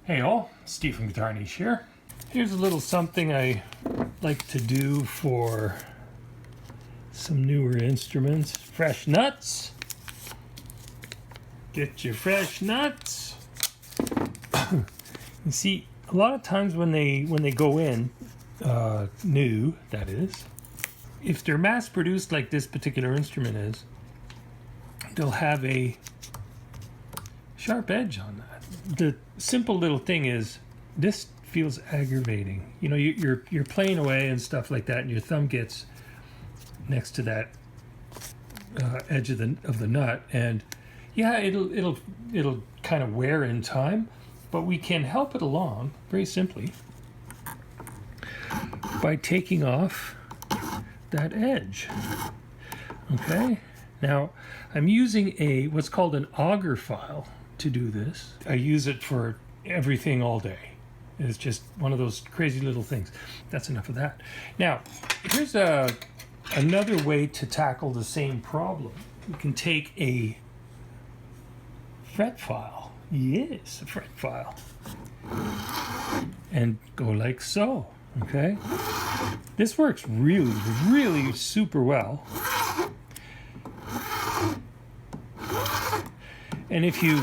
Hey all, Steve from GuitarNiche here. Here's a little something I like to do for some newer instruments. Fresh nuts. Get your fresh nuts. You see, a lot of times when they go in, new that is, if they're mass produced like this particular instrument is, they'll have a sharp edge on that. The simple little thing is, this feels aggravating. You know, you're playing away and stuff like that, and your thumb gets next to that edge of the nut, and yeah, it'll kind of wear in time, but we can help it along very simply by taking off that edge. Okay, now I'm using what's called an auger file to do this. I use it for everything all day. It's just one of those crazy little things. That's enough of that. Now, here's another way to tackle the same problem. You can take a fret file. Yes, a fret file. And go like so, okay? This works really, really super well. And if you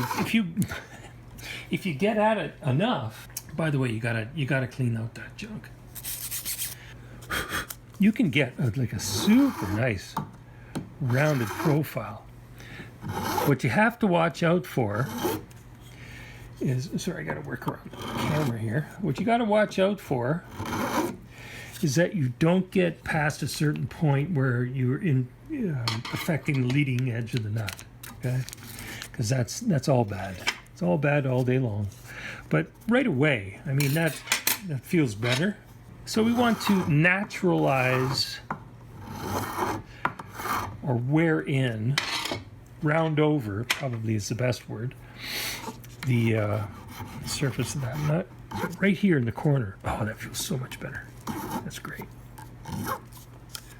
get at it enough, by the way, you gotta clean out that junk. You can get like a super nice rounded profile. What you have to watch out for is, sorry, I gotta work around the camera here. What you gotta watch out for is that you don't get past a certain point where you're affecting the leading edge of the nut, okay? Because that's all bad. It's all bad all day long. But right away, I mean, that feels better. So we want to naturalize or wear in, round over, probably is the best word, the surface of that nut. Right here in the corner. Oh, that feels so much better. That's great.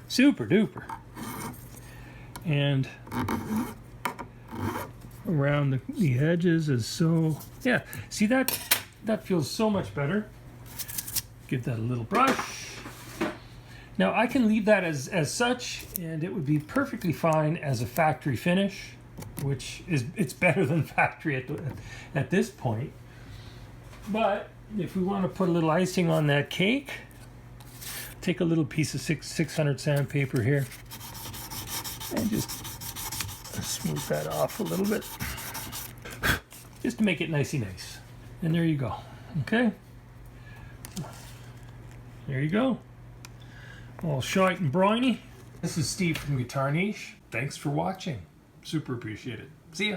Super duper. And around the edges is so, yeah, see that feels so much better. Give that a little brush. Now I can leave that as such, and it would be perfectly fine as a factory finish, which is, it's better than factory at this point. But if we want to put a little icing on that cake, take a little piece of 600 sandpaper here and just smooth that off a little bit, just to make it nicey nice. And there you go. Okay, there you go, all shite and briny. This is Steve from GuitarNiche. Thanks for watching. Super appreciate it. See ya.